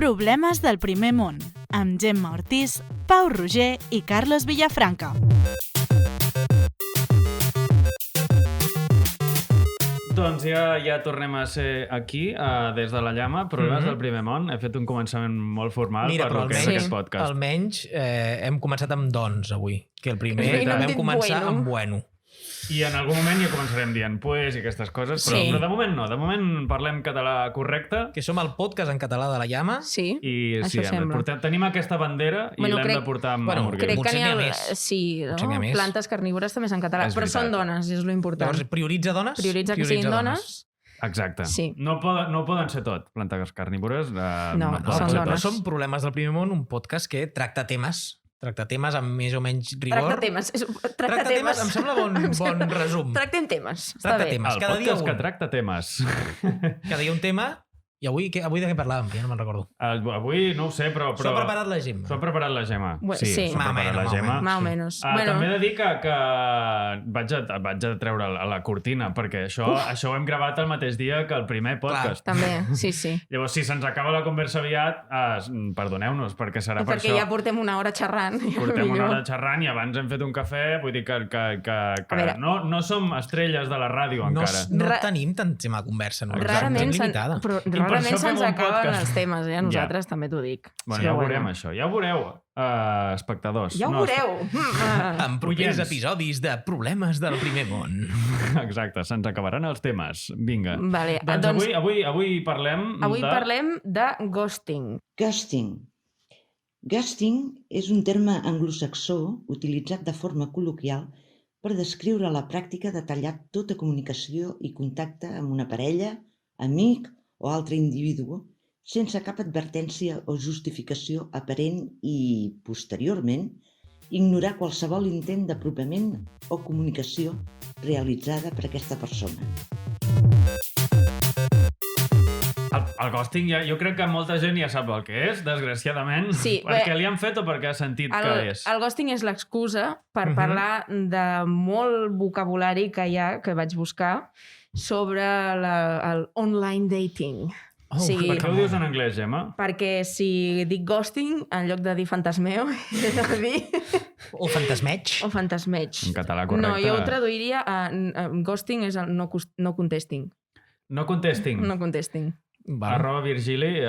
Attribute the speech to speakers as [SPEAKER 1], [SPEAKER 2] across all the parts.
[SPEAKER 1] Problemes del primer món, amb Gemma Ortiz, Pau Roger i Carlos Villafranca.
[SPEAKER 2] Doncs ja tornem a ser aquí, des de la llama, Problemes del primer món. He fet un començament molt formal.
[SPEAKER 3] Mira,
[SPEAKER 2] per
[SPEAKER 3] però
[SPEAKER 2] lo que és aquest podcast.
[SPEAKER 3] almenys hem començat amb doncs avui, que el primer
[SPEAKER 2] no
[SPEAKER 3] vam començar amb bueno.
[SPEAKER 2] I en algun moment ja començarem dient pues i aquestes coses, però de moment no. De moment parlem català correcte.
[SPEAKER 3] Que som el podcast en català de la llama.
[SPEAKER 4] Sí,
[SPEAKER 2] I
[SPEAKER 4] això sembla.
[SPEAKER 2] Tenim aquesta bandera i l'hem de portar amb orgull.
[SPEAKER 4] Crec que
[SPEAKER 3] Potser
[SPEAKER 4] n'hi
[SPEAKER 3] n'hi ha
[SPEAKER 4] ha
[SPEAKER 3] més.
[SPEAKER 4] Sí, no?
[SPEAKER 3] Potser n'hi ha més.
[SPEAKER 4] Plantes carnívores també és en català,
[SPEAKER 2] És
[SPEAKER 4] però
[SPEAKER 2] veritat.
[SPEAKER 4] són dones, és l'important.
[SPEAKER 3] Llavors, prioritza dones?
[SPEAKER 4] Prioritza que siguin dones.
[SPEAKER 2] Exacte.
[SPEAKER 4] Sí.
[SPEAKER 2] No poden ser tot, plantes carnívores.
[SPEAKER 4] No,
[SPEAKER 2] poden
[SPEAKER 4] són
[SPEAKER 2] ser
[SPEAKER 4] dones.
[SPEAKER 2] tot.
[SPEAKER 3] Som Problemes del primer món, un podcast que tracta temes amb més o menys rigor.
[SPEAKER 4] Tracta temes.
[SPEAKER 3] Em sembla bon resum.
[SPEAKER 4] Tractem temes, està
[SPEAKER 3] Tracta
[SPEAKER 4] bé.
[SPEAKER 3] temes.
[SPEAKER 2] El
[SPEAKER 3] Cada dia
[SPEAKER 2] podcast que
[SPEAKER 3] un.
[SPEAKER 2] tracta temes.
[SPEAKER 3] Cada dia un tema. I avui de què parlàvem? Ja no me'n recordo.
[SPEAKER 2] Avui no ho sé, però...
[SPEAKER 3] S'ho ha preparat la Gemma.
[SPEAKER 2] S'ho ha preparat la Gemma.
[SPEAKER 4] Sí.
[SPEAKER 2] s'ho ha preparat la Gemma.
[SPEAKER 4] Más o menos.
[SPEAKER 2] També he de dir que vaig a treure a la cortina, perquè això ho hem gravat el mateix dia que el primer podcast.
[SPEAKER 4] També, sí.
[SPEAKER 2] Llavors, si se'ns acaba la conversa aviat, perdoneu-nos, perquè serà per
[SPEAKER 4] perquè
[SPEAKER 2] això.
[SPEAKER 4] ja portem una hora xerrant.
[SPEAKER 2] Portem una hora xerrant i abans hem fet un cafè, vull dir que no som estrelles de la ràdio encara.
[SPEAKER 3] No tenim tant tema de conversa. No?
[SPEAKER 4] Rarament se'ns acaben els temes, a nosaltres també t'ho dic.
[SPEAKER 2] Bueno, ja ho veurem, això. Ja ho veureu, espectadors.
[SPEAKER 4] Ja ho veureu!
[SPEAKER 3] En propers episodis de Problemes del primer món.
[SPEAKER 2] Exacte, se'ns acabaran els temes. Vinga.
[SPEAKER 4] Vale,
[SPEAKER 2] doncs avui parlem
[SPEAKER 4] parlem de ghosting.
[SPEAKER 5] Ghosting és un terme anglosaxó utilitzat de forma col·loquial per descriure la pràctica de tallar tota comunicació i contacte amb una parella, amic o altre individu, sense cap advertència o justificació aparent i, posteriorment, ignorar qualsevol intent d'apropament o comunicació realitzada per aquesta persona.
[SPEAKER 2] El ghosting, jo crec que molta gent ja sap el que és, desgraciadament.
[SPEAKER 4] Sí,
[SPEAKER 2] perquè li han fet o perquè ha sentit que és.
[SPEAKER 4] El ghosting és l'excusa per parlar de molt vocabulari que hi ha, que vaig buscar, sobre el online dating.
[SPEAKER 2] Per què ho dius en anglès, Gemma?
[SPEAKER 4] Perquè si dic ghosting, en lloc de dir fantasmeo, he de dir...
[SPEAKER 3] O fantasmeig.
[SPEAKER 4] O fantasmeig.
[SPEAKER 2] En català correcte.
[SPEAKER 4] No, jo ho traduiria a ghosting és el no contesting.
[SPEAKER 2] No contesting.
[SPEAKER 4] No contesting.
[SPEAKER 2] @Virgili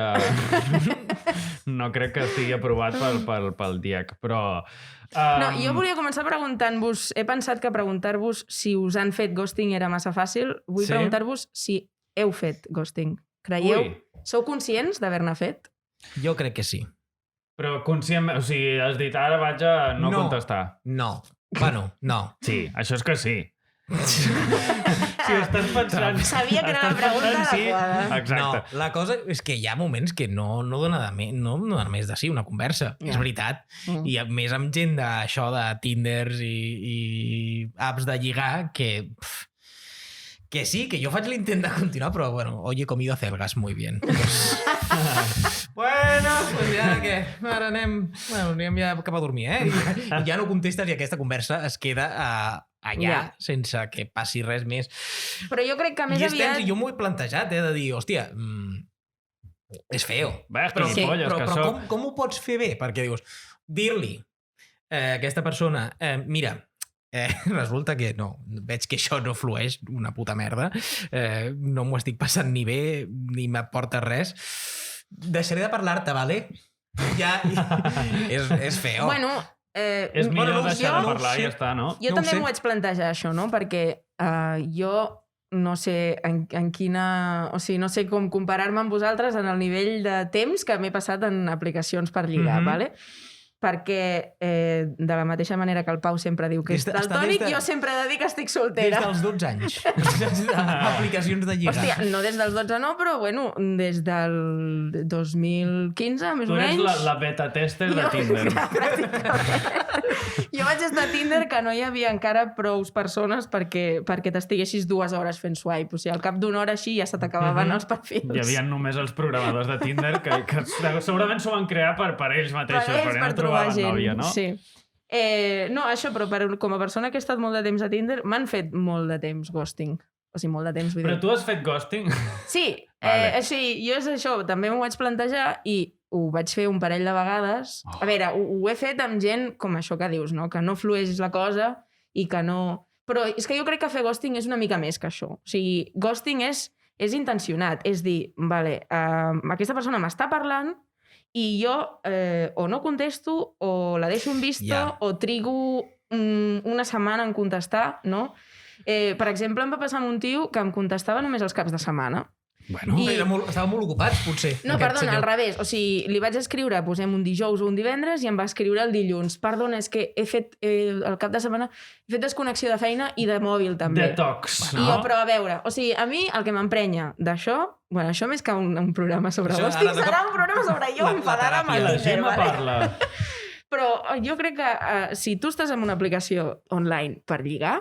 [SPEAKER 2] no crec que estigui aprovat pel DIEC, però...
[SPEAKER 4] No, jo volia començar preguntant-vos, he pensat que preguntar-vos si us han fet ghosting era massa fàcil, vull preguntar-vos si heu fet ghosting. Creieu? Sou conscients d'haver-ne fet?
[SPEAKER 3] Jo crec que sí.
[SPEAKER 2] Però conscient... O sigui, has dit ara vaig a no contestar.
[SPEAKER 3] No. Bueno, no.
[SPEAKER 2] Sí, això és que sí. Si estàs pensant...
[SPEAKER 4] Sabia que era la pregunta adequada.
[SPEAKER 2] Exacte.
[SPEAKER 3] No, la cosa és que hi ha moments que no dona més de sí una conversa, és veritat. I més amb gent d'això de Tinders i apps de lligar que sí, que jo faig l'intent de continuar, però bueno, hoy he comido acelgas muy bien. Bueno, pues ja que ara anem ja cap a dormir, I ja no contestes i aquesta conversa es queda allà, sense que passi res més.
[SPEAKER 4] Però jo crec que més aviat...
[SPEAKER 3] Jo m'ho he plantejat, de dir, hòstia, és feo.
[SPEAKER 2] Però
[SPEAKER 3] com ho pots fer bé? Perquè dius, dir-li a aquesta persona, mira, resulta que no, veig que això no flueix, una puta merda, no m'ho estic passant ni bé, ni m'aporta res, deixaré de parlar-te, vale? Ja, és feo.
[SPEAKER 4] Bueno,
[SPEAKER 2] és millor deixar de parlar i ja està, no?
[SPEAKER 4] Jo també m'ho vaig plantejar, això, no? Perquè jo no sé en quina... O sigui, no sé com comparar-me amb vosaltres en el nivell de temps que m'he passat en aplicacions per lligar, vale? Perquè de la mateixa manera que el Pau sempre diu que és daltònic, jo sempre he de dir que estic soltera.
[SPEAKER 3] Des dels 12 anys. Aplicacions de lligar.
[SPEAKER 4] Hòstia, no des dels 12 no, però bueno, des del 2015, més o menys.
[SPEAKER 2] Tu eres la beta tester de Tinder.
[SPEAKER 4] Jo vaig estar a Tinder que no hi havia encara prous persones perquè t'estiguessis 2 hores fent swipe. O sigui, al cap d'una hora així ja se t'acabaven els perfils.
[SPEAKER 2] Hi havia només els programadors de Tinder que segurament s'ho van crear per ells mateixos, per trobar la nòvia, no?
[SPEAKER 4] Sí. No, això, però com a persona que he estat molt de temps a Tinder, m'han fet molt de temps ghosting. O sigui, molt de temps, vull dir.
[SPEAKER 2] Però tu has fet ghosting?
[SPEAKER 4] Sí,
[SPEAKER 2] Vale.
[SPEAKER 4] jo és això, també m'ho vaig plantejar i ho vaig fer un parell de vegades. A veure, ho he fet amb gent com això que dius, no? Que no flueix la cosa i que no... Però és que jo crec que fer ghosting és una mica més que això. O sigui, ghosting és intencionat. És dir, vale, aquesta persona m'està parlant i jo o no contesto o la deixo en vista o trigo una setmana en contestar, no? Per exemple, em va passar amb un tio que em contestava només els caps de setmana.
[SPEAKER 3] Bueno, estava molt ocupats, potser.
[SPEAKER 4] No, perdona, al revés. O sigui, li vaig escriure, posem un dijous o un divendres, i em va escriure el dilluns. Perdona, és que he fet el cap de setmana, he fet desconnexió de feina i de mòbil, també.
[SPEAKER 2] Detox,
[SPEAKER 4] I jo, però a veure, o sigui, a mi el que m'emprenya d'això, bueno, això més que un programa sobre ghosting, serà un programa sobre jo enfadada amb el
[SPEAKER 2] La
[SPEAKER 4] Tinder,
[SPEAKER 2] Gemma parla.
[SPEAKER 4] Però jo crec que si tu estàs en una aplicació online per lligar,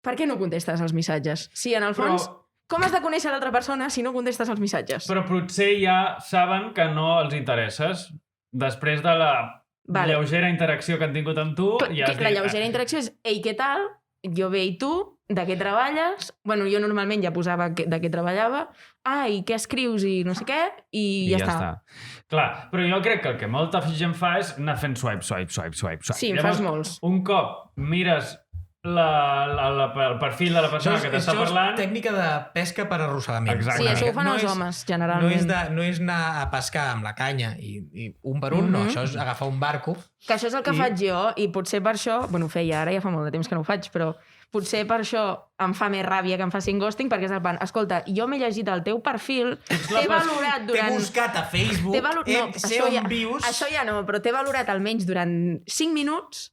[SPEAKER 4] per què no contestes els missatges? Si en el fons... Com has de conèixer l'altra persona si no contestes els missatges?
[SPEAKER 2] Però potser ja saben que no els interesses. Després de la lleugera interacció que han tingut amb tu... Ja
[SPEAKER 4] la lleugera interacció és, ei, què tal? Jo bé, i tu? De què treballes? Bueno, jo normalment ja posava de què treballava. I què escrius i no sé què? I ja està.
[SPEAKER 2] Clar, però jo crec que el que molta gent fa és anar fent swipe.
[SPEAKER 4] Sí, en fas molts.
[SPEAKER 2] Un cop mires el perfil de la persona que t'està parlant...
[SPEAKER 3] Això és tècnica de pesca per arrossegaments.
[SPEAKER 2] Exacte.
[SPEAKER 4] Sí, això ho fan els homes, generalment.
[SPEAKER 3] No és anar a pescar amb la canya i un per un, no. Això és agafar un barco.
[SPEAKER 4] Que això és el que faig jo, i potser per això... Bueno, ho feia ara, ja fa molt de temps que no ho faig, però potser per això em fa més ràbia que em facin ghosting, perquè és el pan. Escolta, jo m'he llegit el teu perfil, t'he valorat durant...
[SPEAKER 3] T'he buscat a Facebook, sé on vius...
[SPEAKER 4] Això ja no, però t'he valorat almenys durant 5 minuts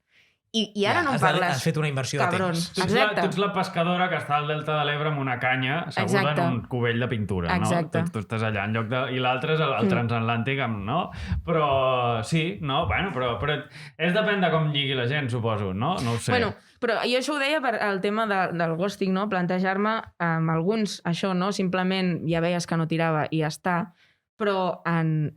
[SPEAKER 4] i ara no em parles.
[SPEAKER 3] Has fet una inversió de temps.
[SPEAKER 2] Tu ets la pescadora que està al Delta de l'Ebre amb una canya asseguda en un cubell de pintura.
[SPEAKER 4] Exacte.
[SPEAKER 2] No? Tu estàs allà en lloc de... I l'altre és el transatlàntic, no? Però sí, no? Bueno, però és depèn de com lligui la gent, suposo, no? No ho sé.
[SPEAKER 4] Bueno, però jo això ho deia per al tema del ghosting, no? Plantejar-me amb alguns això, no? Simplement ja veies que no tirava i ja està. Però en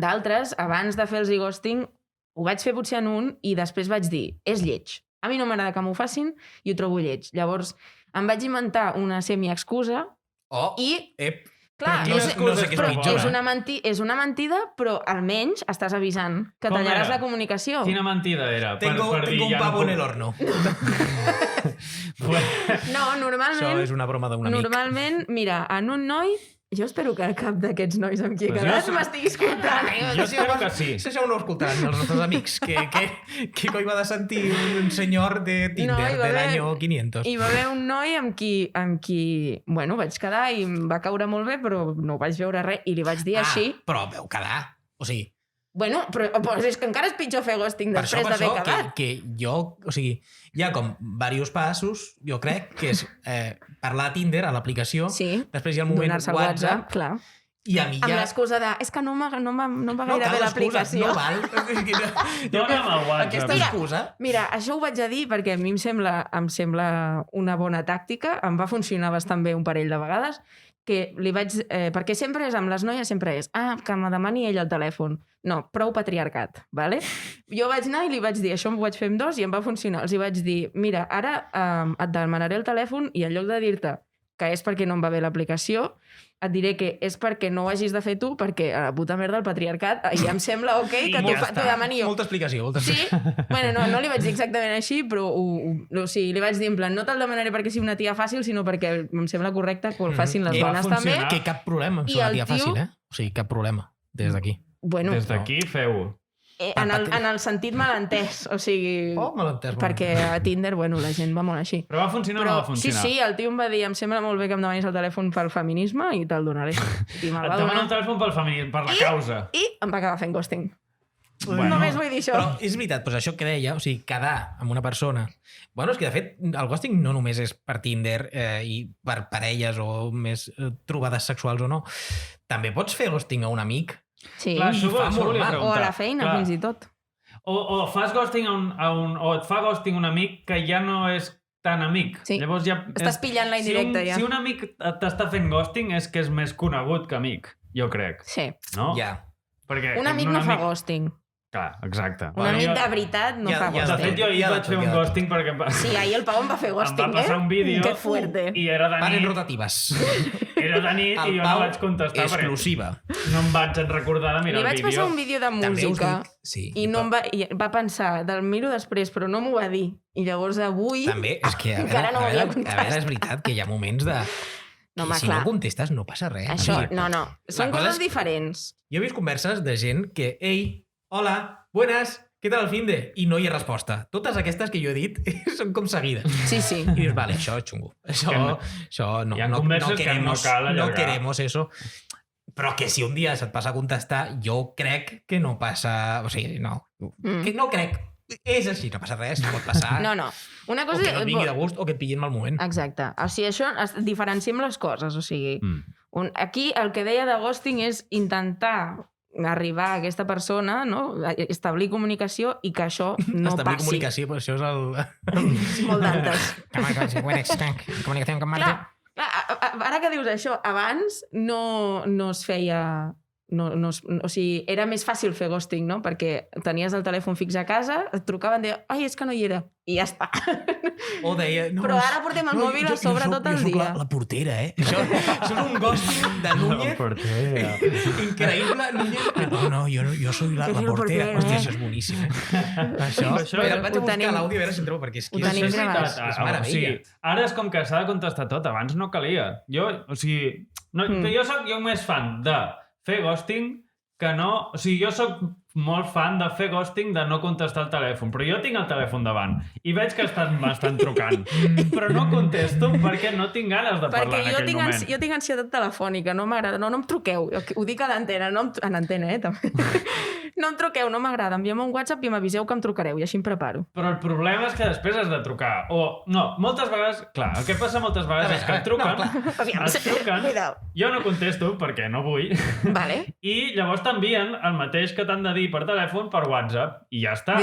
[SPEAKER 4] d'altres, abans de fer els ghosting, ho vaig fer potser en un i després vaig dir, és lleig. A mi no m'agrada que m'ho facin i ho trobo lleig. Llavors, em vaig inventar una semi-excusa i... Clar,
[SPEAKER 3] no sé què és pitjor.
[SPEAKER 4] És una mentida, però almenys estàs avisant que tallaràs la comunicació.
[SPEAKER 2] Quina mentida era?
[SPEAKER 3] Tengo un pavo en el horno.
[SPEAKER 4] No, normalment...
[SPEAKER 3] Això és una broma d'un amic.
[SPEAKER 4] Normalment, mira, en un noi... Jo espero que cap d'aquests nois amb qui he quedat m'estigui escoltant.
[SPEAKER 2] Jo espero que sí.
[SPEAKER 3] Això no ho escoltaran els nostres amics. Que coi va de sentir un senyor de Tinder de l'any 500.
[SPEAKER 4] Hi va haver un noi amb qui bueno, vaig quedar i em va caure molt bé, però no vaig veure res i li vaig dir així.
[SPEAKER 3] Però veu quedar. O sigui...
[SPEAKER 4] Bueno, però és que encara és pitjor fer ghosting després d'haver quedat.
[SPEAKER 3] Que jo, o sigui, hi ha com diversos passos, jo crec, que és parlar a Tinder, a l'aplicació, després hi ha el moment WhatsApp,
[SPEAKER 4] clar.
[SPEAKER 3] I a mi ja...
[SPEAKER 4] Amb l'excusa de, és que no em va gaire bé l'aplicació.
[SPEAKER 3] No val.
[SPEAKER 2] Dóna'm el WhatsApp.
[SPEAKER 3] Aquesta excusa...
[SPEAKER 4] Mira, això ho vaig a dir perquè a mi em sembla una bona tàctica, em va funcionar bastant bé un parell de vegades, que li vaig... perquè sempre és, amb les noies sempre és, que me demani ell el telèfon. No, prou patriarcat, vale? Jo vaig anar i li vaig dir, això ho vaig fer amb 2 i em va funcionar. Els hi vaig dir, mira, ara et demanaré el telèfon i en lloc de dir-te que és perquè no em va bé l'aplicació, et diré que és perquè no ho hagis de fer tu, perquè a la puta merda el patriarcat ja em sembla ok que t'ho demani jo.
[SPEAKER 3] Molta explicació.
[SPEAKER 4] Sí? Bueno, no li vaig dir exactament així, però li vaig dir en plan, no te'l demanaré perquè sigui una tia fàcil, sinó perquè em sembla correcte que ho facin les dones també.
[SPEAKER 3] Que cap problema amb ser una tia fàcil, O sigui, cap problema, des d'aquí.
[SPEAKER 4] Bueno,
[SPEAKER 2] des d'aquí feu-ho.
[SPEAKER 4] En el sentit malentès, o sigui...
[SPEAKER 3] malentès.
[SPEAKER 4] Perquè a Tinder, bueno, la gent va molt així.
[SPEAKER 2] Però va funcionar o no va funcionar?
[SPEAKER 4] Sí, el tio em va dir, em sembla molt bé que em demanis el telèfon pel feminisme i te'l donaré.
[SPEAKER 2] Et demano el telèfon pel feminisme, per la causa.
[SPEAKER 4] I em va acabar fent ghosting.
[SPEAKER 2] Bueno,
[SPEAKER 4] només vull dir això.
[SPEAKER 3] Però és veritat, doncs això que deia, o sigui, quedar amb una persona... Bueno, és que de fet el ghosting no només és per Tinder i per parelles o més trobades sexuals o no. També pots fer ghosting a un amic.
[SPEAKER 4] Sí,
[SPEAKER 2] clar,
[SPEAKER 4] o a la feina, clar. Fins i tot.
[SPEAKER 2] O fas ghosting o et fa ghosting un amic que ja no és tan amic.
[SPEAKER 4] Sí.
[SPEAKER 2] Llavors ja
[SPEAKER 4] estàs pillant la indirecta, ja.
[SPEAKER 2] Si un amic t'està fent ghosting és que és més conegut que amic, jo crec.
[SPEAKER 4] Sí.
[SPEAKER 2] No?
[SPEAKER 3] Ja.
[SPEAKER 2] Perquè
[SPEAKER 4] un amic no fa ghosting.
[SPEAKER 2] Clar, exacte.
[SPEAKER 4] Una nit de veritat no fa
[SPEAKER 2] De fet,
[SPEAKER 4] ghosting.
[SPEAKER 2] jo ahir vaig fer un ghosting perquè
[SPEAKER 4] Sí, ahir el Pau em va fer
[SPEAKER 2] em
[SPEAKER 4] ghosting,
[SPEAKER 2] va passar un vídeo
[SPEAKER 4] Que fuerte.
[SPEAKER 2] i era de
[SPEAKER 3] Paren
[SPEAKER 2] nit,
[SPEAKER 3] rotatives.
[SPEAKER 2] era de nit i jo no vaig contestar
[SPEAKER 3] exclusiva.
[SPEAKER 2] perquè no em vaig recordar de
[SPEAKER 4] Li
[SPEAKER 2] mirar el
[SPEAKER 4] vaig
[SPEAKER 2] vídeo.
[SPEAKER 4] passar un vídeo de
[SPEAKER 3] També us
[SPEAKER 4] música
[SPEAKER 3] dic... Sí,
[SPEAKER 4] i no em va pensar, del miro després, però no m'ho va dir. I llavors avui...
[SPEAKER 3] També, és que a
[SPEAKER 4] Encara
[SPEAKER 3] veure,
[SPEAKER 4] no
[SPEAKER 3] a
[SPEAKER 4] m'havia
[SPEAKER 3] veure, a veure, és veritat que hi ha moments de...
[SPEAKER 4] No,
[SPEAKER 3] I
[SPEAKER 4] home,
[SPEAKER 3] si
[SPEAKER 4] clar.
[SPEAKER 3] no contestes no passa res.
[SPEAKER 4] Això,
[SPEAKER 3] Exacte.
[SPEAKER 4] no. Són
[SPEAKER 3] cosa
[SPEAKER 4] coses
[SPEAKER 3] és-
[SPEAKER 4] diferents.
[SPEAKER 3] Jo he vist converses de gent que, ei, hola, buenas, què tal el finde? I no hi ha resposta. Totes aquestes que jo he dit són com seguides.
[SPEAKER 4] Sí, sí.
[SPEAKER 3] I dius, vale, això és xungo. Això no,
[SPEAKER 2] Hi ha
[SPEAKER 3] no,
[SPEAKER 2] converses
[SPEAKER 3] no
[SPEAKER 2] que
[SPEAKER 3] queremos,
[SPEAKER 2] no cal allargar.
[SPEAKER 3] no queremos eso. Però que si un dia se't passa a contestar, jo crec que no passa... O sigui, no. Que no crec. És així, no passa res, pot passar.
[SPEAKER 4] No. Una
[SPEAKER 3] O
[SPEAKER 4] cosa...
[SPEAKER 3] que no et vingui de gust o que et pillin mal moment.
[SPEAKER 4] Exacte. O sigui, això diferenciem les coses. O sigui, aquí el que deia de ghosting és intentar arribar a aquesta persona, no? Establir comunicació i que això no
[SPEAKER 3] Establir
[SPEAKER 4] passi.
[SPEAKER 3] comunicació, però això és el...
[SPEAKER 4] Molt d'antes.
[SPEAKER 3] Comunicació amb
[SPEAKER 4] Clar, ara que dius això, abans no es feia... o sigui, era més fàcil fer ghosting, no? Perquè tenies el telèfon fix a casa, et trucaven i deia, ai, és que no hi era. I ja està.
[SPEAKER 3] O deia... No,
[SPEAKER 4] Però ara portem el mòbil a sobre tot el dia.
[SPEAKER 3] Jo soc la portera, eh? Això és un ghosting de Núñez.
[SPEAKER 2] portera.
[SPEAKER 3] Increïble, Núñez. No, jo soy la
[SPEAKER 4] Que soy la
[SPEAKER 3] portera.
[SPEAKER 4] portera,
[SPEAKER 3] Hòstia,
[SPEAKER 4] eh?
[SPEAKER 3] això és boníssim, eh? Això...
[SPEAKER 2] Això
[SPEAKER 3] Espera, vaig a
[SPEAKER 4] ho
[SPEAKER 3] buscar
[SPEAKER 4] tenim-
[SPEAKER 3] l'àudio a veure si em trobo, perquè és que...
[SPEAKER 4] ho tenim
[SPEAKER 2] Això és
[SPEAKER 4] gravat.
[SPEAKER 2] veritat.
[SPEAKER 3] És meravella.
[SPEAKER 2] O sigui, ara és com que s'ha de contestar tot, abans no calia. Jo soc més fan de fer ghosting que no... O sigui, jo sóc molt fan de fer ghosting de no contestar el telèfon, però jo tinc el telèfon davant i veig que m'estan trucant, però no contesto perquè no tinc ganes de parlar
[SPEAKER 4] Perquè
[SPEAKER 2] en aquell moment.
[SPEAKER 4] jo tinc ansietat telefònica, no m'agrada, no em truqueu, ho dic a l'antena, en antena, també. No em truqueu, no m'agrada, envieu-me un WhatsApp i m'aviseu que em trucareu, i així em preparo.
[SPEAKER 2] Però el problema és que després has de trucar. O, no, moltes vegades... Clar, el que passa moltes vegades és que et truquen,
[SPEAKER 4] Cuidao.
[SPEAKER 2] jo no contesto perquè no vull,
[SPEAKER 4] Vale.
[SPEAKER 2] i llavors t'envien el mateix que t'han de dir per telèfon per WhatsApp, i ja està.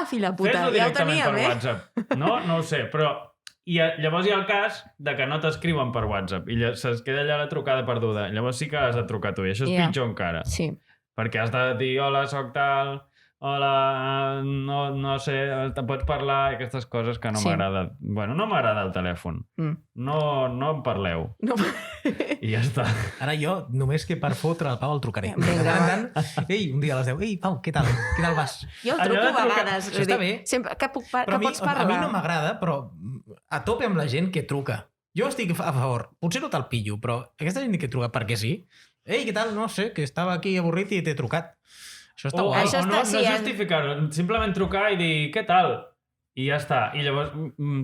[SPEAKER 4] Fill de puta,
[SPEAKER 2] Fes-ho
[SPEAKER 4] ja ho
[SPEAKER 2] directament
[SPEAKER 4] teníem,
[SPEAKER 2] per WhatsApp. No ho sé, però... llavors hi ha el cas de que no t'escriuen per WhatsApp i se'ls queda allà la trucada perduda. Llavors sí que has de trucar tu, i això és
[SPEAKER 4] Ja.
[SPEAKER 2] pitjor encara.
[SPEAKER 4] Sí.
[SPEAKER 2] Perquè has de dir, hola, soc tal, hola, no sé, te pots parlar, i aquestes coses que no
[SPEAKER 4] Sí.
[SPEAKER 2] m'agrada. Bueno, no m'agrada el telèfon. No em parleu.
[SPEAKER 4] No.
[SPEAKER 2] I ja està.
[SPEAKER 3] Ara jo, només que per fotre el Pau el trucaré.
[SPEAKER 4] Vinga,
[SPEAKER 3] De tant
[SPEAKER 4] va.
[SPEAKER 3] en tant, ei, un dia a les 10, ei, Pau, què tal? Què tal vas?
[SPEAKER 4] Jo el
[SPEAKER 2] Allò
[SPEAKER 4] truco
[SPEAKER 2] de
[SPEAKER 4] a
[SPEAKER 2] trucar-
[SPEAKER 4] vegades.
[SPEAKER 3] Això està bé.
[SPEAKER 4] Sempre, que
[SPEAKER 3] Però
[SPEAKER 4] pots
[SPEAKER 3] a
[SPEAKER 4] parlar.
[SPEAKER 3] mi no m'agrada, però a tope amb la gent que truca. Jo estic a favor. Potser no te'l pillo, però aquesta gent que truca perquè sí. Ei, què tal? No sé, que estava aquí avorrit i t'he trucat. Això està guai.
[SPEAKER 4] Això
[SPEAKER 2] o no,
[SPEAKER 4] està- sí,
[SPEAKER 2] no justificar-ho, simplement trucar i dir, què tal? I ja està. I llavors,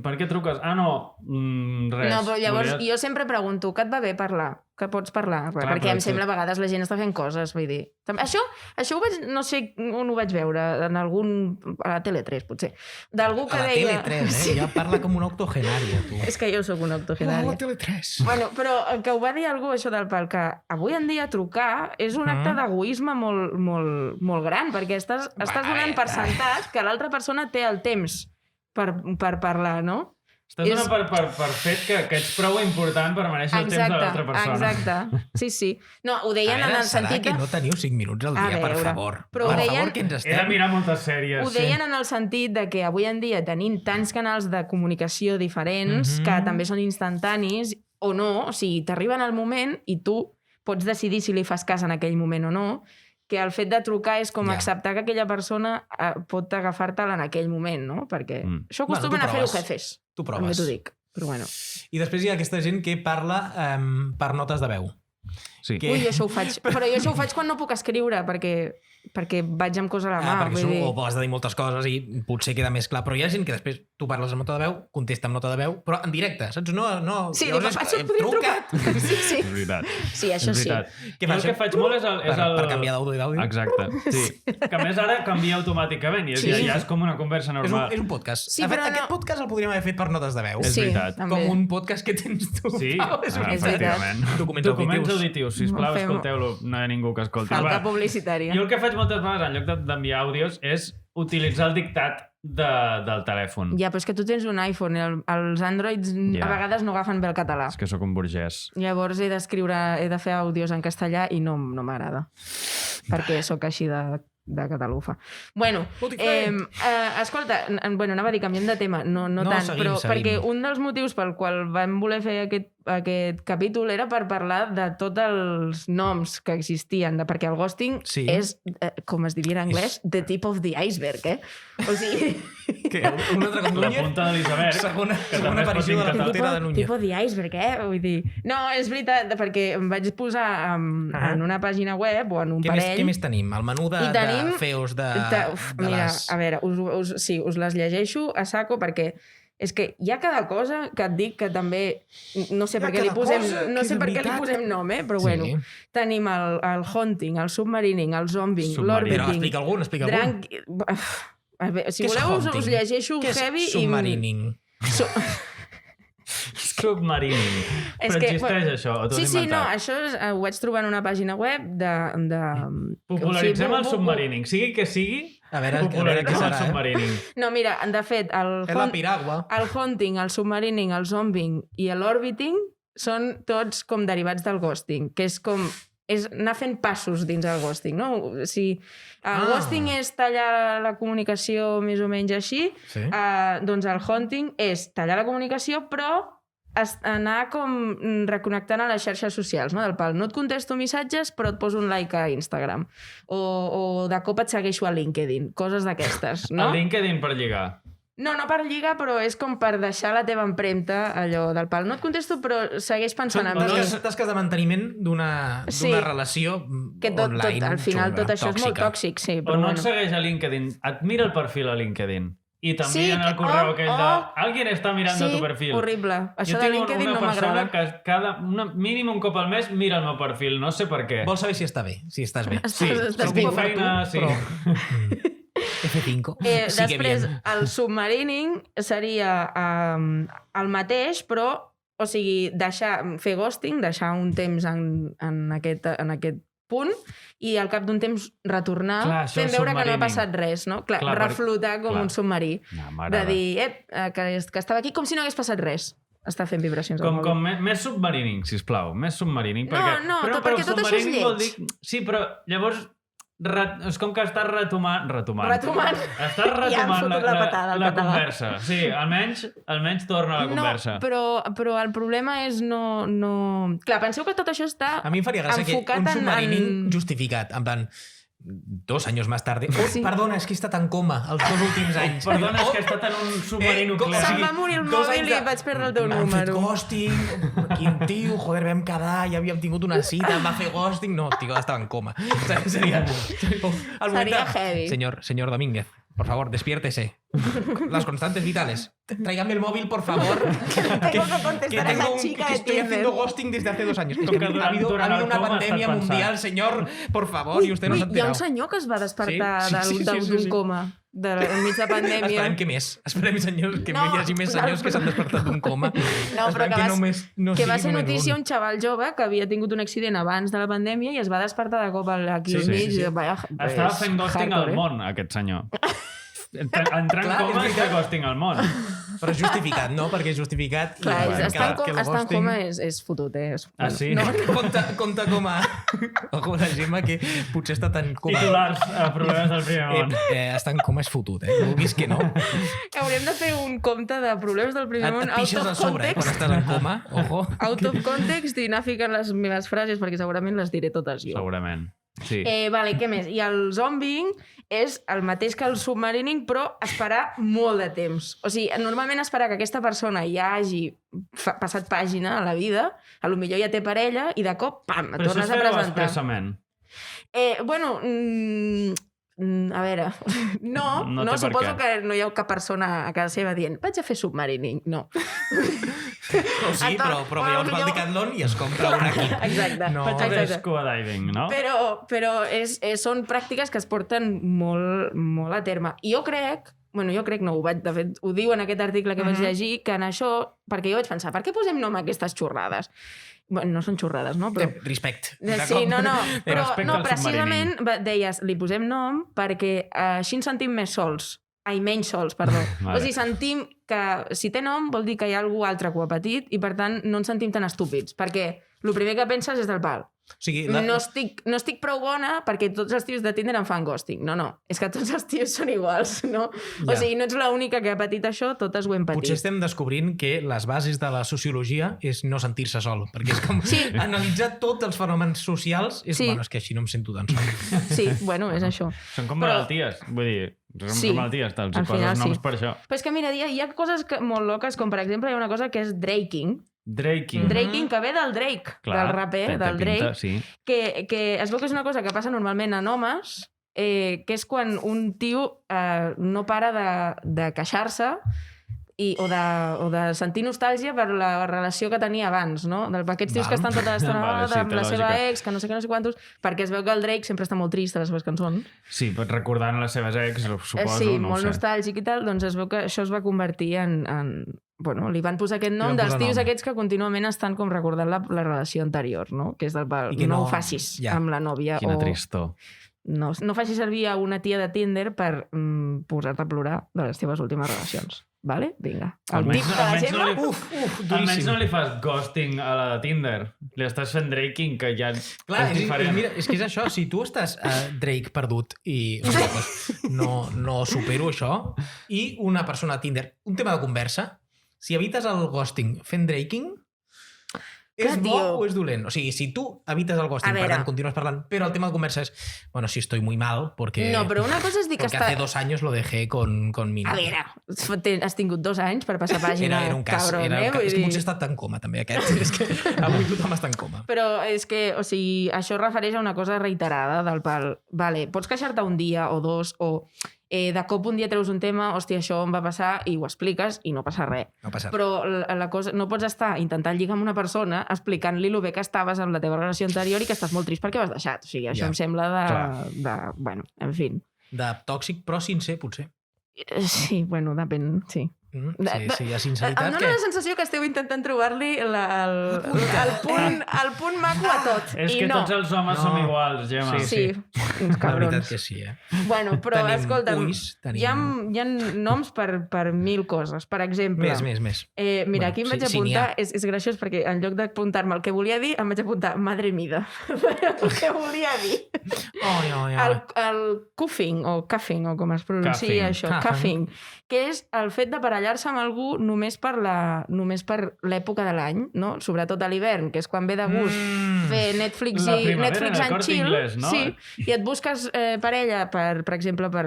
[SPEAKER 2] per què truques? Ah, no, res.
[SPEAKER 4] No, però llavors
[SPEAKER 2] Volia-
[SPEAKER 4] jo sempre pregunto, que et va bé parlar? Que pots parlar?
[SPEAKER 2] Clar,
[SPEAKER 4] Perquè
[SPEAKER 2] però
[SPEAKER 4] em
[SPEAKER 2] tu-
[SPEAKER 4] sembla a vegades la gent està fent coses, vull dir. Això ho vaig, no sé on ho vaig veure, en algun... a la Tele3, potser. D'algú que
[SPEAKER 3] A la
[SPEAKER 4] deia...
[SPEAKER 3] Tele3, eh? Ja parla com una octogenària, tu.
[SPEAKER 4] És que jo sóc una octogenària.
[SPEAKER 3] Tele3.
[SPEAKER 4] Bueno, però que ho va dir algú, això del pal, que avui en dia trucar és un acte d'egoisme molt gran, perquè estàs donant per sentat que l'altra persona té el temps per parlar, no?
[SPEAKER 2] Estàs donant per fet que ets prou important per mereixer el temps de l'altra persona.
[SPEAKER 4] Exacte. Sí. No, ho deien en el sentit
[SPEAKER 3] que no teniu 5 minuts al
[SPEAKER 4] A
[SPEAKER 3] dia, per
[SPEAKER 4] veure,
[SPEAKER 3] favor.
[SPEAKER 4] però ho
[SPEAKER 3] Per
[SPEAKER 4] deien-
[SPEAKER 3] favor, que ens
[SPEAKER 2] He de
[SPEAKER 3] estem...
[SPEAKER 2] mirar moltes sèries.
[SPEAKER 4] Ho deien en el sentit de que avui en dia tenim tants canals de comunicació diferents que també són instantanis o no, o sigui, t'arriben al moment i tu pots decidir si li fas cas en aquell moment o no, que el fet de trucar és com
[SPEAKER 3] Ja.
[SPEAKER 4] acceptar que aquella persona pot agafar-te'l en aquell moment, no? Perquè això
[SPEAKER 3] Bueno,
[SPEAKER 4] acostumen
[SPEAKER 3] tu
[SPEAKER 4] a fer-ho
[SPEAKER 3] proves.
[SPEAKER 4] jefes.
[SPEAKER 3] Tu
[SPEAKER 4] També
[SPEAKER 3] proves.
[SPEAKER 4] t'ho dic, però bueno.
[SPEAKER 3] I després hi ha aquesta gent que parla per notes de veu.
[SPEAKER 2] Sí.
[SPEAKER 3] Que-
[SPEAKER 4] Ui, jo això ho faig. Però jo això ho faig quan no puc escriure, perquè vaig amb cosa a la mà.
[SPEAKER 3] perquè
[SPEAKER 4] vull dir.
[SPEAKER 3] o has de dir moltes coses i potser queda més clar. Però hi ha gent que després tu parles amb nota de veu, contesta amb nota de veu, però en directe, saps? No,
[SPEAKER 4] Sí,
[SPEAKER 3] llavors
[SPEAKER 4] dic, et podria trucar. Sí.
[SPEAKER 2] És veritat.
[SPEAKER 4] Sí, això
[SPEAKER 2] és
[SPEAKER 4] sí.
[SPEAKER 2] veritat.
[SPEAKER 3] Què
[SPEAKER 2] Jo
[SPEAKER 3] fas?
[SPEAKER 2] el que faig molt és el...
[SPEAKER 3] Per canviar d'àudio i d'àudio.
[SPEAKER 2] Exacte, sí. Que a més ara canvia automàticament i
[SPEAKER 4] Sí.
[SPEAKER 2] ja és com una conversa normal.
[SPEAKER 3] És un podcast.
[SPEAKER 4] Sí,
[SPEAKER 3] de fet,
[SPEAKER 4] però no-
[SPEAKER 3] aquest podcast el podríem haver fet per notes de veu.
[SPEAKER 2] És
[SPEAKER 4] Sí,
[SPEAKER 2] veritat.
[SPEAKER 4] també.
[SPEAKER 3] Com un podcast que tens tu.
[SPEAKER 2] Sí,
[SPEAKER 3] Pau, és
[SPEAKER 4] veritat.
[SPEAKER 2] efectivament.
[SPEAKER 3] Documents
[SPEAKER 2] auditius, sisplau,
[SPEAKER 4] No fem-
[SPEAKER 2] escolteu-lo. No hi ha ningú que escolti.
[SPEAKER 4] Falta
[SPEAKER 2] Va,
[SPEAKER 4] publicitària.
[SPEAKER 2] jo el que faig moltes vegades, en lloc d'enviar àudios, és utilitzar el dictat del telèfon.
[SPEAKER 4] Ja, però és que tu tens un iPhone i els Androids
[SPEAKER 2] Ja.
[SPEAKER 4] a vegades no agafen bé el català.
[SPEAKER 2] És que sóc un burgès.
[SPEAKER 4] Llavors he de fer àudios en castellà i no m'agrada. Perquè sóc així de Catalufa. Bueno, escolta, anava a dir, canviem de tema, no tant,
[SPEAKER 3] seguim,
[SPEAKER 4] però
[SPEAKER 3] seguim.
[SPEAKER 4] perquè un dels motius pel qual vam voler fer aquest capítol era per parlar de tots els noms que existien, perquè el ghosting és, com es diria en anglès, the tip of the iceberg, O sigui...
[SPEAKER 3] Una altra com
[SPEAKER 2] La
[SPEAKER 3] Núñez?
[SPEAKER 2] punta de l'iceberg.
[SPEAKER 3] Segona
[SPEAKER 2] també es pot
[SPEAKER 3] aparició de la
[SPEAKER 2] dir en
[SPEAKER 3] portera de Núñez.
[SPEAKER 4] Tipo the iceberg, Vull dir... No, és veritat, perquè em vaig posar en una pàgina web o en un parell...
[SPEAKER 3] Què més tenim? El menú de feos de
[SPEAKER 4] mira,
[SPEAKER 3] les...
[SPEAKER 4] a veure, us les llegeixo a saco perquè és que hi ha cada cosa que et dic que també... No sé per què li posem nom, però bueno. Tenim el haunting, el submarining, el zombing, l'orbiting...
[SPEAKER 3] Però explica algun.
[SPEAKER 4] Si voleu us llegeixo heavy...
[SPEAKER 3] Què és submarining?
[SPEAKER 2] Submarining. Però existeix això, o t'ho has inventat?
[SPEAKER 4] No, això ho vaig trobar en una pàgina web de...
[SPEAKER 2] Popularitzem el submarining. Sigui que sigui, popularitzem el submarining.
[SPEAKER 4] No, mira, de fet, el haunting, el submarining, el zombing i l'orbiting són tots com derivats del ghosting, que és com... és anar fent passos dins el ghosting, no? O sigui, el ghosting és tallar la comunicació més o menys així, doncs el haunting és tallar la comunicació, però anar com reconnectant a les xarxes socials, no? Del pal, no et contesto missatges, però et poso un like a Instagram. O de cop et segueixo a LinkedIn. Coses d'aquestes, no?
[SPEAKER 2] A LinkedIn per lligar.
[SPEAKER 4] No per lligar, però és com per deixar la teva empremta, allò del pal. No et contesto, però segueix pensant en mi.
[SPEAKER 3] Tasques de manteniment d'una relació online.
[SPEAKER 4] Al final tot això és molt tòxic, sí.
[SPEAKER 2] O no et segueix a LinkedIn, et mira el perfil a LinkedIn. I també en el correu aquell de... Alguien està mirando tu perfil.
[SPEAKER 4] Sí, horrible. Això de LinkedIn no m'agrada.
[SPEAKER 2] Jo tinc una persona que mínim un cop al mes mira el meu perfil, no sé per què.
[SPEAKER 3] Vols saber si està bé, si estàs bé.
[SPEAKER 2] Sí, tinc feina, sí.
[SPEAKER 3] F5.
[SPEAKER 4] Després, el submarining seria el mateix, però, o sigui, fer ghosting, deixar un temps en aquest punt i al cap d'un temps retornar fent veure que no ha passat res, no? Reflotar com un submarí. De dir, que estava aquí com si no hagués passat res. Està fent vibracions al mòbil.
[SPEAKER 2] Més submarining, sisplau. Més submarining.
[SPEAKER 4] Perquè tot això és lleig.
[SPEAKER 2] Sí, però llavors... És com que estàs retomant. Estàs retomant la conversa. Sí, almenys torna a la conversa.
[SPEAKER 4] Però el problema és no... Clar, penseu que tot això està enfocat en...
[SPEAKER 3] A mi em faria gràcia que un submarining justificat, en plan... 2 años más tarde. Perdona, és que he estat en coma els 2 últims anys.
[SPEAKER 2] Perdona, és que he estat en un submarí nuclear.
[SPEAKER 4] Se'm va morir el mòbil i vaig perdre el teu número.
[SPEAKER 3] M'han fet ghosting, quin tio, joder, vam quedar, ja havíem tingut una cita, em va fer ghosting. No, tio, estava en coma. Seria
[SPEAKER 4] heavy.
[SPEAKER 3] Señor Domínguez, por favor, despiértese. Las constantes vitales. Tráigame el móvil, por favor.
[SPEAKER 4] Tengo que contestar a esa chica
[SPEAKER 3] que estoy haciendo ghosting desde hace 2 años. Es que ha habido una pandemia mundial, señor, por favor, y usted no s'ha enterat.
[SPEAKER 4] Hi ha un senyor que es va despertar d'un coma enmig de pandèmia.
[SPEAKER 3] Esperem que més. Esperem, senyors, que hi hagi més senyors que s'han despertat d'un coma.
[SPEAKER 4] No, però que va ser notícia un xaval jove que havia tingut un accident abans de la pandèmia i es va despertar de cop aquí al mig.
[SPEAKER 2] Estava fent ghosting al món, aquest senyor. Entrant coma és fer ghosting al món.
[SPEAKER 3] Però és justificat, no? Perquè és justificat.
[SPEAKER 4] Clar, estar en coma és fotut,
[SPEAKER 2] Ah, sí?
[SPEAKER 3] No, compta com a... Ojo, la Gemma, que potser està tan coma...
[SPEAKER 2] Titulars a problemes del primer món.
[SPEAKER 3] Estar en coma és fotut, vulguis que no.
[SPEAKER 4] Haurem de fer un compte de problemes del primer món
[SPEAKER 3] out of context. Quan estàs en coma, ojo.
[SPEAKER 4] Out of context i anar ficant les meves frases perquè segurament les diré totes jo.
[SPEAKER 2] Segurament. Sí.
[SPEAKER 4] Vale, què més? I el zombing és el mateix que el submarining, però esperar molt de temps. O sigui, normalment esperar que aquesta persona ja hagi passat pàgina a la vida, a lo millor ja té parella, i de cop, pam, et tornes a presentar.
[SPEAKER 2] Però això es feu expressament.
[SPEAKER 4] Bueno, a veure, no suposo que no hi ha cap persona a casa seva dient vaig a fer submarining, no.
[SPEAKER 3] O sí, però llavors va al Decathlon i es compra un equip.
[SPEAKER 4] Exacte.
[SPEAKER 2] Vaig a fer scuba diving, no?
[SPEAKER 4] Però són pràctiques que es porten molt a terme. I jo crec, de fet, ho diu en aquest article que vaig llegir, que en això, perquè jo vaig pensar, per què posem nom a aquestes xorrades? Bueno, no són xorrades, no? Però...
[SPEAKER 3] Respecte.
[SPEAKER 4] Sí, però precisament deies, li posem nom perquè així ens sentim més sols. Menys sols, perdó. Vale. O sigui, sentim que si té nom vol dir que hi ha algú altre que ho ha patit i per tant no ens sentim tan estúpids. Perquè el primer que penses és del pal.
[SPEAKER 3] O sigui,
[SPEAKER 4] No estic prou bona perquè tots els tios de Tinder em fan ghosting. No, és que tots els tios són iguals, no? O sigui, no ets l'única que ha patit això, totes ho hem patit.
[SPEAKER 3] Potser estem descobrint que les bases de la sociologia és no sentir-se sol, perquè és com analitzar tots els fenòmens socials és, bueno, és que així no em sento tan sol.
[SPEAKER 4] Sí, bueno, és això.
[SPEAKER 2] Són com malalties, vull dir, són malalties, te'ls poses noms per això.
[SPEAKER 4] Però és que mira, hi ha coses molt loques, com per exemple hi ha una cosa que és draking. Draking, que ve del Drake, del raper, del Drake, que es veu que és una cosa que passa normalment en homes, que és quan un tio no para de queixar-se o de sentir nostàlgia per la relació que tenia abans, no? Aquests tios que estan tota l'estona amb la seva ex, que no sé què, no sé quantos, perquè es veu que el Drake sempre està molt trist a les seves cançons.
[SPEAKER 2] Sí, recordant les seves ex, suposo.
[SPEAKER 4] Sí, molt nostàlgic i tal, doncs es veu que això es va convertir en bueno, li van posar aquest nom dels tios aquests que contínuament estan com recordant la relació anterior, no? Que és del pal, no ho facis amb la nòvia.
[SPEAKER 2] Quina tristor.
[SPEAKER 4] No facis servir a una tia de Tinder per posar-te a plorar de les teves últimes relacions. Vale? Vinga. El tip de la Gemma...
[SPEAKER 2] Almenys no li fas ghosting a la de Tinder. Li estàs fent draking, que ja
[SPEAKER 3] clar,
[SPEAKER 2] és diferent.
[SPEAKER 3] Mira, és que és això. Si tu estàs Drake perdut i no supero això, i una persona a Tinder, un tema de conversa, si evites el ghosting fent draking, és bo o és dolent? O sigui, si tu evites el ghosting, per tant, continues parlant, però el tema de conversa és, bueno, sí, estoy muy mal, porque...
[SPEAKER 4] No, però una cosa és dir que
[SPEAKER 3] hace 2 años lo dejé con mi novia.
[SPEAKER 4] A veure, has tingut 2 anys per passar pàgina,
[SPEAKER 3] era un cas,
[SPEAKER 4] cabron,
[SPEAKER 3] és que potser he estat en coma, també, aquest. És que avui tothom està en coma.
[SPEAKER 4] Però és que, o sigui, això es refereix a una cosa reiterada del pal. Vale, pots queixar-te un dia o 2, o de cop un dia treus un tema, hòstia, això em va passar, i ho expliques i no passa res.
[SPEAKER 3] No passa res.
[SPEAKER 4] Però la cosa, no pots estar intentant lligar amb una persona explicant-li lo bé que estaves amb la teva relació anterior i que estàs molt trist perquè ho has deixat. O sigui, això em sembla de... Bueno, en fi.
[SPEAKER 3] De tòxic, però sincer, potser.
[SPEAKER 4] Sí, bueno, depèn, sí.
[SPEAKER 3] Sí, hi ha sinceritat.
[SPEAKER 4] Em dóna la sensació que esteu intentant trobar-li el punt maco a tot.
[SPEAKER 2] És que tots els homes som iguals, Gemma.
[SPEAKER 4] Sí, uns
[SPEAKER 3] cabrons. La veritat que sí,
[SPEAKER 4] Bueno, però escolta'm, hi ha noms per 1000 coses. Per exemple...
[SPEAKER 3] Més.
[SPEAKER 4] Mira, aquí em vaig apuntar, és graciós perquè en lloc d'apuntar-me el que volia dir, em vaig apuntar madre mida. El que volia dir. El cuffing, o com es pronuncia això, cuffing, que és el fet de barallar-se amb algú només per l'època de l'any, no? Sobretot a l'hivern, que és quan ve de gust fer Netflix and chill,
[SPEAKER 2] inglès, no?
[SPEAKER 4] Sí, i et busques parella, per exemple, per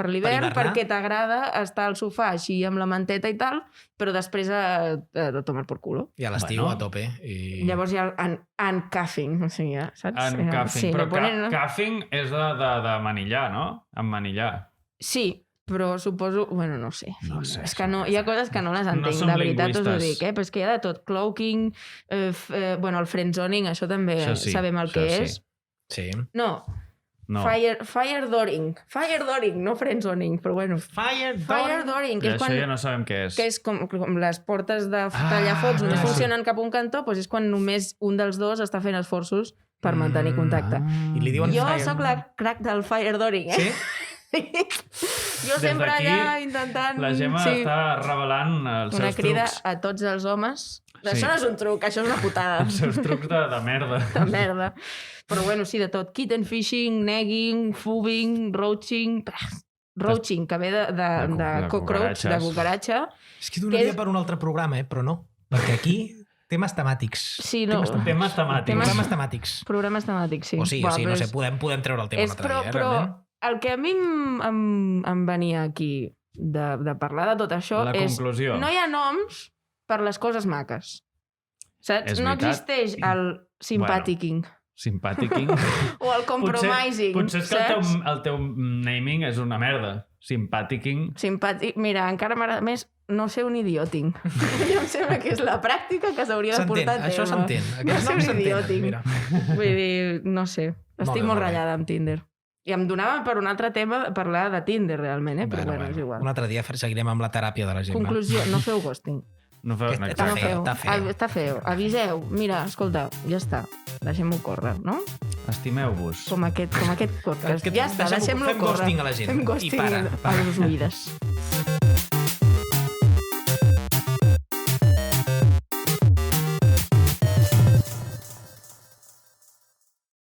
[SPEAKER 4] l'hivern, perquè t'agrada estar al sofà així amb la manteta i tal, però després de tomar por culo.
[SPEAKER 3] I a l'estiu a tope.
[SPEAKER 4] Llavors hi ha uncuffing, o sigui, saps?
[SPEAKER 2] Uncuffing, però cuffing és de manillar, no? Emmanillar.
[SPEAKER 4] Sí, però suposo... Bueno, no sé. És que hi ha coses que no les entenc, de veritat us ho dic, però és que hi ha de tot. Cloaking, el friendzoning, això també sabem el que és.
[SPEAKER 3] Sí.
[SPEAKER 4] No. Firedooring, no friendzoning, però bueno. Firedooring, que és quan...
[SPEAKER 2] Això ja no sabem què és.
[SPEAKER 4] Que és com les portes de tallafocs només funcionen cap a un cantó, doncs és quan només un dels dos està fent esforços per mantenir contacte. Jo sóc la crack del firedooring,
[SPEAKER 3] Sí?
[SPEAKER 4] Jo sempre allà intentant...
[SPEAKER 2] La Gemma està revelant els seus trucs.
[SPEAKER 4] Una crida a tots els homes. Això no és un truc, això és una putada.
[SPEAKER 2] Els seus trucs de merda.
[SPEAKER 4] De merda. Però bueno, sí, de tot. Kitten fishing, negging, fubing, roaching... Roaching, que ve de cockroach, de cucaratxa.
[SPEAKER 3] És que donaria per un altre programa, però no. Perquè aquí... Temes temàtics.
[SPEAKER 4] Sí, no.
[SPEAKER 2] Temes temàtics.
[SPEAKER 4] Programes temàtics, sí.
[SPEAKER 3] O sí, no sé, podem treure el tema un altre dia, realment.
[SPEAKER 4] El que a mi em venia aquí de parlar de tot això és...
[SPEAKER 2] conclusió.
[SPEAKER 4] No hi ha noms per les coses maques. Saps? No existeix el simpaticking.
[SPEAKER 2] Simpaticking.
[SPEAKER 4] O el compromising.
[SPEAKER 2] Potser és que el teu naming és una merda. Simpaticking.
[SPEAKER 4] Mira, encara m'agrada més no ser un idioting. Em sembla que és la pràctica que s'hauria de portar a tema.
[SPEAKER 3] Això s'entén.
[SPEAKER 4] Aquests noms s'entenen, mira. Vull dir, no sé. Estic molt ratllada amb Tinder. I em donava per un altre tema parlar de Tinder, realment, però bueno, és igual.
[SPEAKER 3] Un altre dia seguirem amb la teràpia de la Gemma.
[SPEAKER 4] Conclusió, no feu ghosting.
[SPEAKER 2] No feu,
[SPEAKER 4] Està feo. Aviseu. Mira, escolta, ja està. Deixem-ho córrer, no?
[SPEAKER 2] Estimeu-vos.
[SPEAKER 4] Com aquest podcast. Ja està, deixem-lo córrer.
[SPEAKER 3] Fem ghosting a la gent.
[SPEAKER 4] Fem ghosting a les oïdes.